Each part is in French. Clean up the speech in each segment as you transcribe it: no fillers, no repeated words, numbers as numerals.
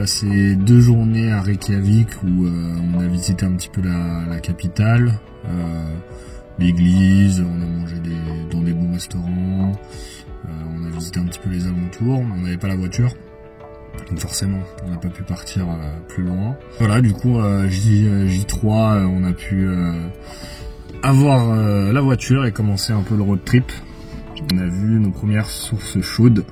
passé 2 journées à Reykjavik où on a visité un petit peu la capitale, l'église, on a mangé dans des bons restaurants, on a visité un petit peu les alentours, mais on n'avait pas la voiture. Donc forcément, on n'a pas pu partir plus loin. Voilà, du coup, J3, on a pu avoir la voiture et commencer un peu le road trip. On a vu nos premières sources chaudes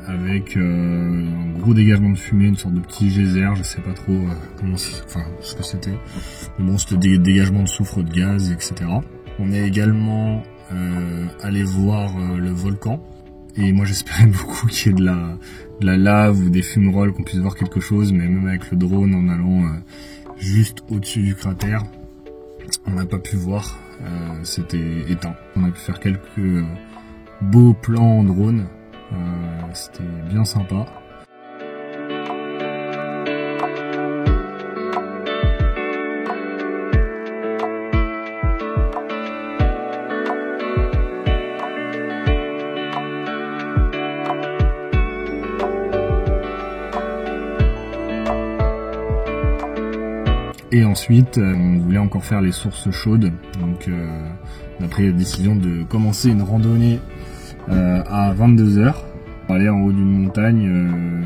avec un gros dégagement de fumée, une sorte de petit geyser, je sais pas trop ce que c'était. Mais bon, c'était des dégagements de soufre, de gaz, etc. On est également allé voir le volcan. Et moi j'espérais beaucoup qu'il y ait de la lave ou des fumerolles, qu'on puisse voir quelque chose, mais même avec le drone en allant juste au-dessus du cratère, on n'a pas pu voir, c'était éteint. On a pu faire quelques beaux plans en drone, c'était bien sympa. Et ensuite, on voulait encore faire les sources chaudes, donc on a pris la décision de commencer une randonnée à 22 h, aller en haut d'une montagne,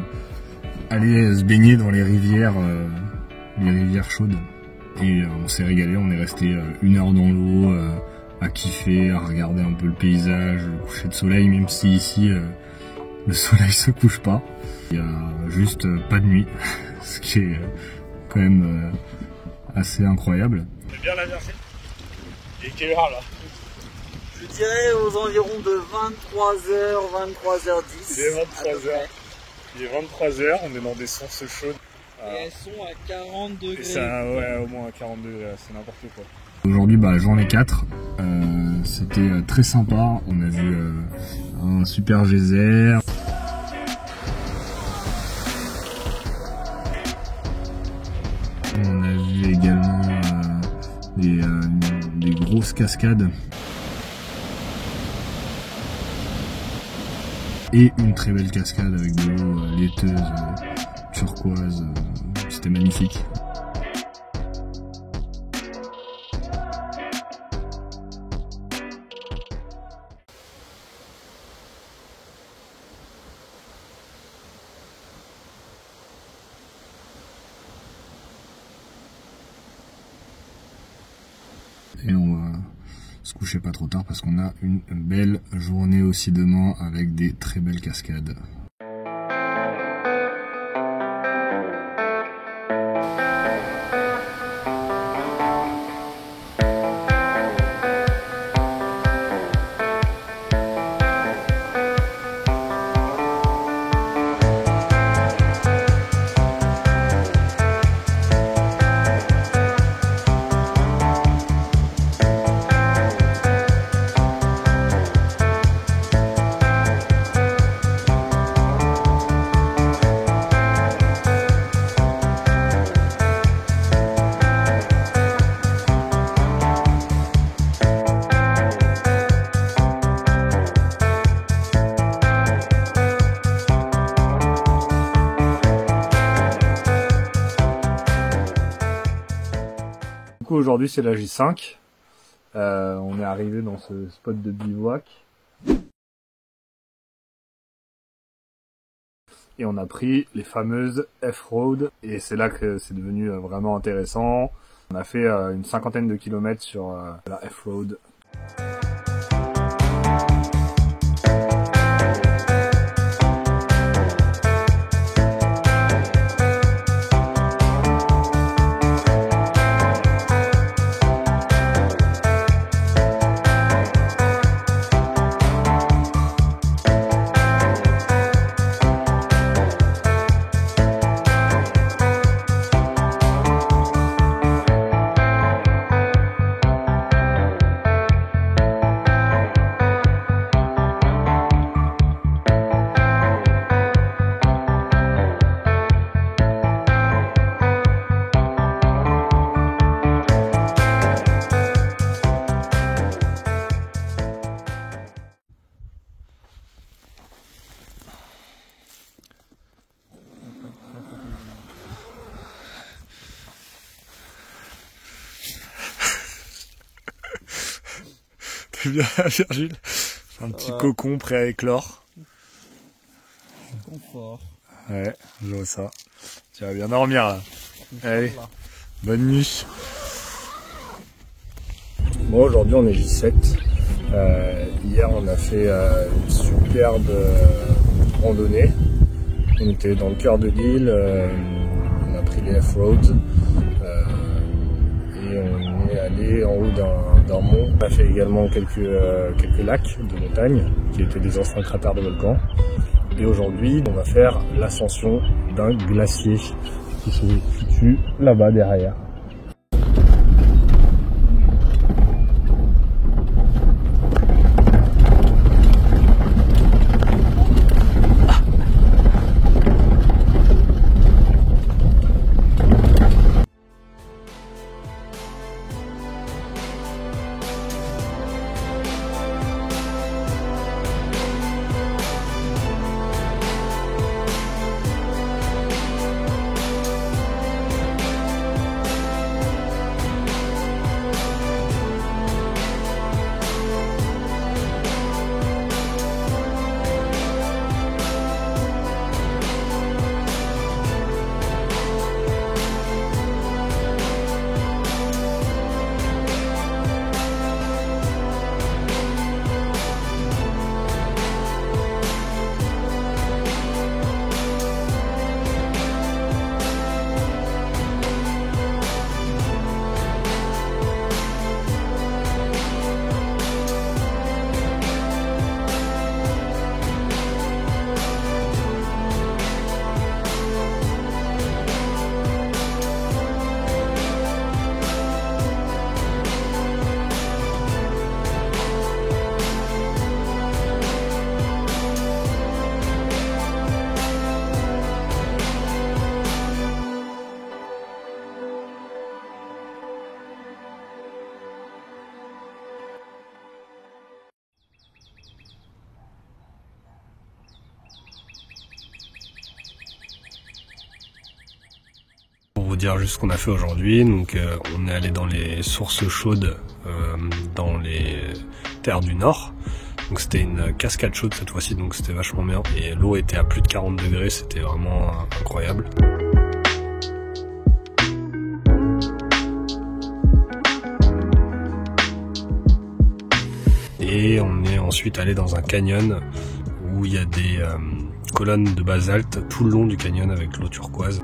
aller se baigner dans les rivières chaudes. Et on s'est régalé, on est resté 1 heure dans l'eau, à kiffer, à regarder un peu le paysage, le coucher de soleil, même si ici le soleil se couche pas. Il y a juste pas de nuit, ce qui est quand même assez incroyable. C'est bien la versée. Et quelle heure là? Je dirais aux environs de 23h, 23h10. Il est 23h. Il est 23h, on est dans des sources chaudes. Et elles sont à 40 degrés. Et ça, ouais, au moins à 40 degrés, c'est n'importe quoi. Aujourd'hui, journée 4. C'était très sympa. On a vu un super geyser. On a vu également des grosses cascades et une très belle cascade avec de l'eau laiteuse, turquoise, c'était magnifique. Et on va se coucher pas trop tard parce qu'on a une belle journée aussi demain avec des très belles cascades. Aujourd'hui c'est la J5, on est arrivé dans ce spot de bivouac et on a pris les fameuses F-Road et c'est là que c'est devenu vraiment intéressant. On a fait une 50aine de kilomètres sur la F-Road. Fais bien, Virgile. Un petit cocon prêt à éclore. Confort. Ouais, je vois ça. Tu vas bien dormir là. Allez, bonne nuit. Bon, aujourd'hui on est J7. Hier on a fait une superbe randonnée. On était dans le cœur de l'île, on a pris les F-Roads et on est allé en haut d'un mont. On a fait également quelques lacs de montagne qui étaient des anciens cratères de volcans. Et aujourd'hui on va faire l'ascension d'un glacier qui se situe là-bas derrière. Pour vous dire juste ce qu'on a fait aujourd'hui, donc on est allé dans les sources chaudes dans les terres du Nord. Donc c'était une cascade chaude cette fois-ci, donc c'était vachement bien. Et l'eau était à plus de 40 degrés, c'était vraiment incroyable. Et on est ensuite allé dans un canyon où il y a des colonnes de basalte tout le long du canyon avec l'eau turquoise.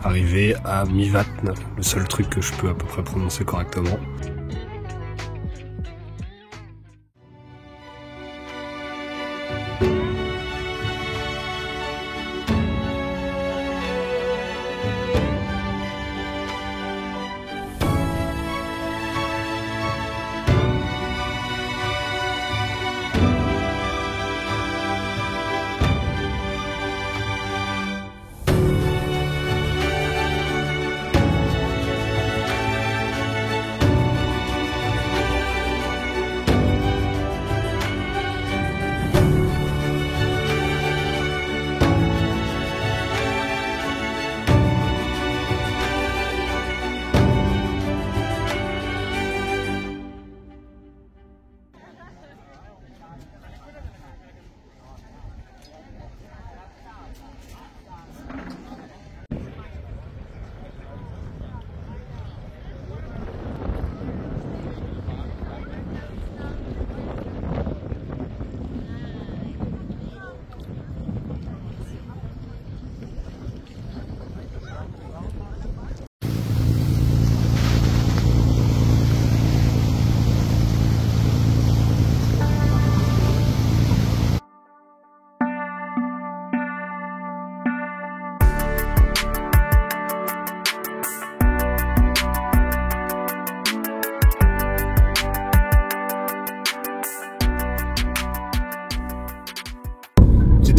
Arrivé à Mývatn, le seul truc que je peux à peu près prononcer correctement.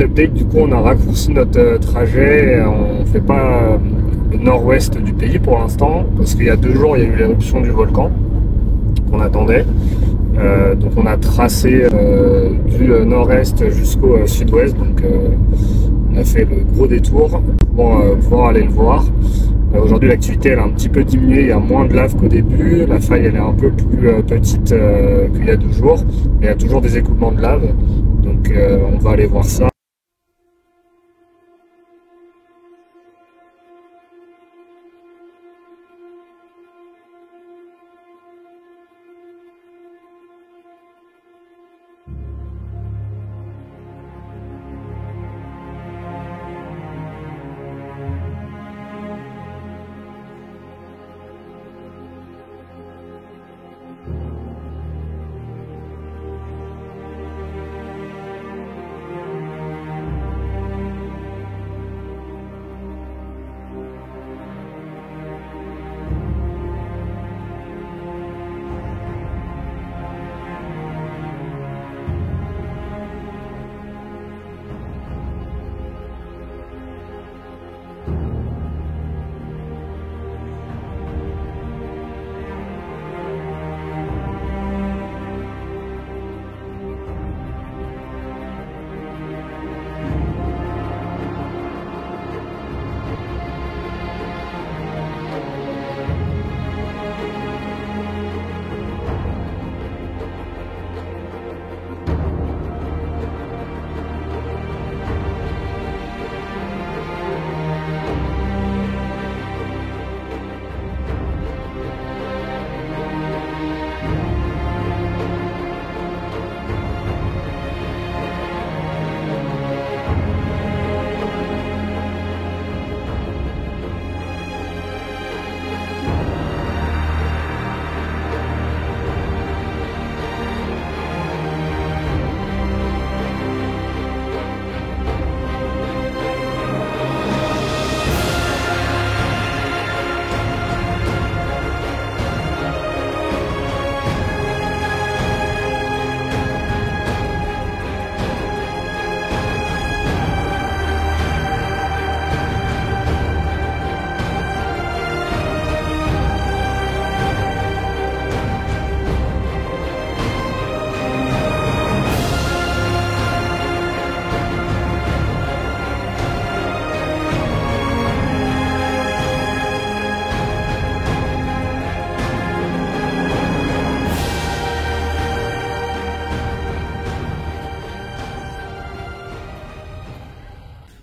update, du coup on a raccourci notre trajet, on fait pas le nord-ouest du pays pour l'instant, parce qu'il y a 2 jours il y a eu l'éruption du volcan qu'on attendait. Donc on a tracé du nord-est jusqu'au sud-ouest, donc on a fait le gros détour pour pouvoir aller le voir. Aujourd'hui l'activité elle a un petit peu diminué, il y a moins de lave qu'au début, la faille elle est un peu plus petite qu'il y a 2 jours, mais il y a toujours des écoulements de lave, donc on va aller voir ça.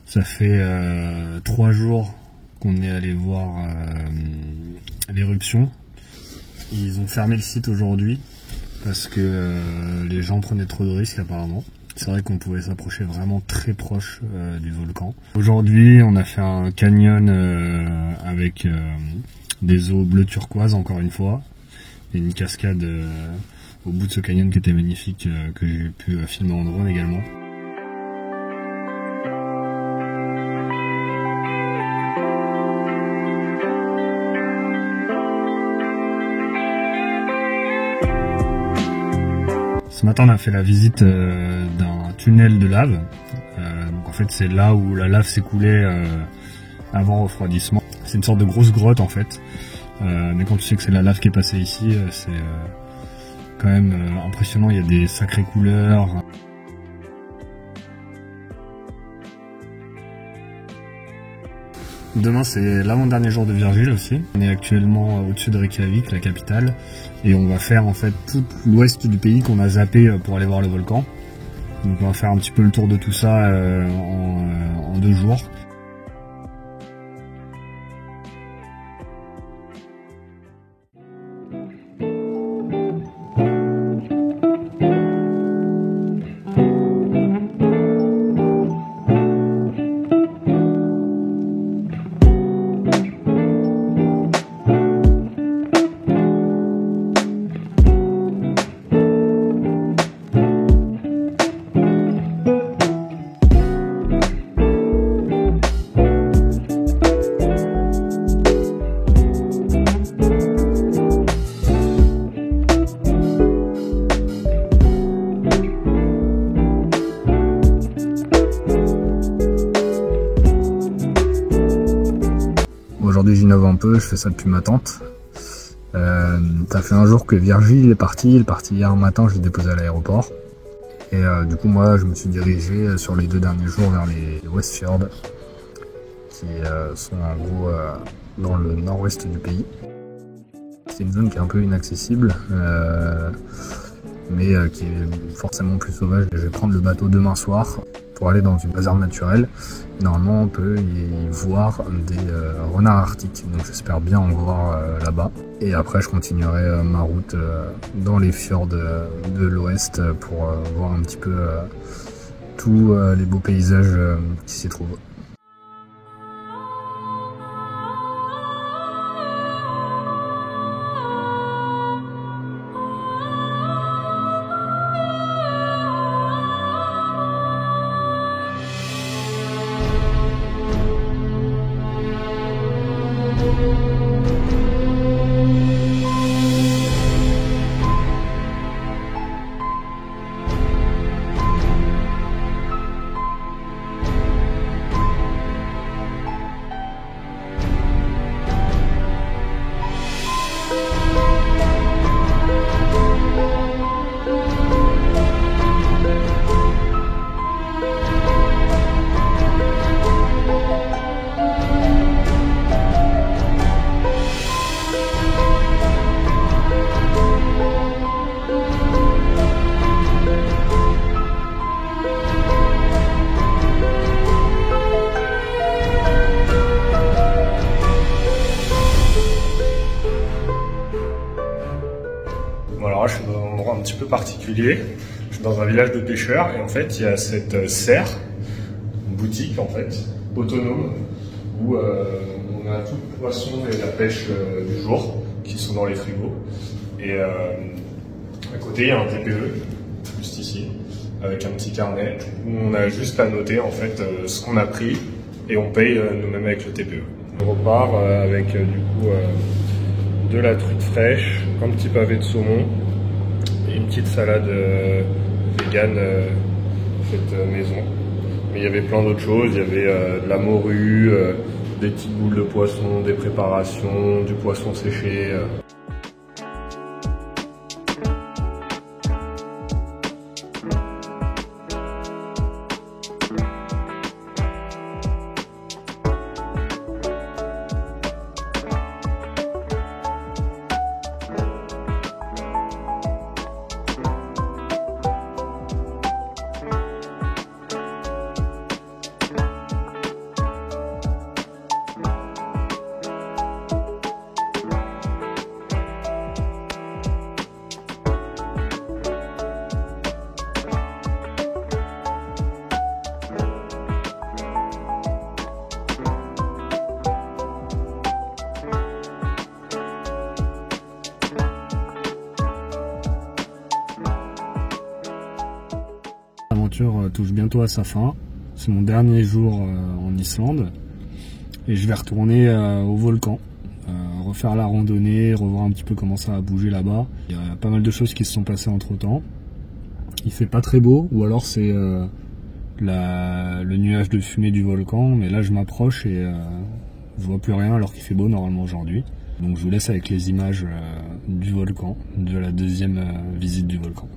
Ça fait 3 jours qu'on est allé voir l'éruption. Ils ont fermé le site aujourd'hui parce que les gens prenaient trop de risques apparemment. C'est vrai qu'on pouvait s'approcher vraiment très proche du volcan. Aujourd'hui, on a fait un canyon avec des eaux bleu turquoise encore une fois. Et une cascade au bout de ce canyon qui était magnifique, que j'ai pu filmer en drone également. Ce matin on a fait la visite d'un tunnel de lave, donc en fait c'est là où la lave s'écoulait avant refroidissement. C'est une sorte de grosse grotte en fait, mais quand tu sais que c'est la lave qui est passée ici, c'est quand même impressionnant, il y a des sacrées couleurs. Demain c'est l'avant-dernier jour de Virgile aussi. On est actuellement au-dessus de Reykjavik, la capitale, et on va faire en fait tout l'ouest du pays qu'on a zappé pour aller voir le volcan. Donc on va faire un petit peu le tour de tout ça en 2 jours. aujourd'hui j'innove un peu, je fais ça depuis ma tante. Ça fait un jour que Virgile est parti hier matin, je l'ai déposé à l'aéroport. Et du coup moi je me suis dirigé sur les 2 derniers jours vers les Westfjords, qui sont en gros dans le nord-ouest du pays. C'est une zone qui est un peu inaccessible, mais qui est forcément plus sauvage. Je vais prendre le bateau demain soir pour aller dans une réserve naturelle. Normalement on peut y voir des renards arctiques, donc j'espère bien en voir là-bas. Et après je continuerai ma route dans les fjords de l'ouest pour voir un petit peu tous les beaux paysages qui s'y trouvent. Alors là, je suis dans un endroit un petit peu particulier. Je suis dans un village de pêcheurs et en fait, il y a cette serre, une boutique en fait, autonome, où on a tout le poisson et la pêche du jour qui sont dans les frigos. Et à côté, il y a un TPE, juste ici, avec un petit carnet où on a juste à noter en fait ce qu'on a pris et on paye nous-mêmes avec le TPE. On repart avec du coup de la truite fraîche, un petit pavé de saumon et une petite salade vegan faite maison. Mais il y avait plein d'autres choses, il y avait de la morue, des petites boules de poisson, des préparations, du poisson séché. L'aventure touche bientôt à sa fin. C'est mon dernier jour en Islande et je vais retourner au volcan, refaire la randonnée, revoir un petit peu comment ça a bougé là-bas. Il y a pas mal de choses qui se sont passées entre temps. Il fait pas très beau, ou alors c'est le nuage de fumée du volcan, mais là je m'approche et je vois plus rien alors qu'il fait beau normalement aujourd'hui. Donc je vous laisse avec les images du volcan, de la deuxième visite du volcan.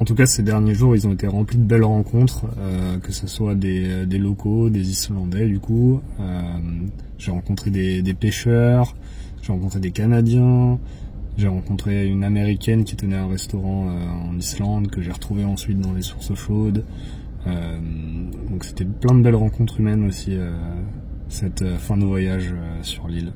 En tout cas, ces derniers jours, ils ont été remplis de belles rencontres, que ce soit des locaux, des Islandais du coup. J'ai rencontré des pêcheurs, j'ai rencontré des Canadiens, j'ai rencontré une Américaine qui tenait un restaurant en Islande, que j'ai retrouvé ensuite dans les sources chaudes. Donc c'était plein de belles rencontres humaines aussi, cette fin de voyage sur l'île.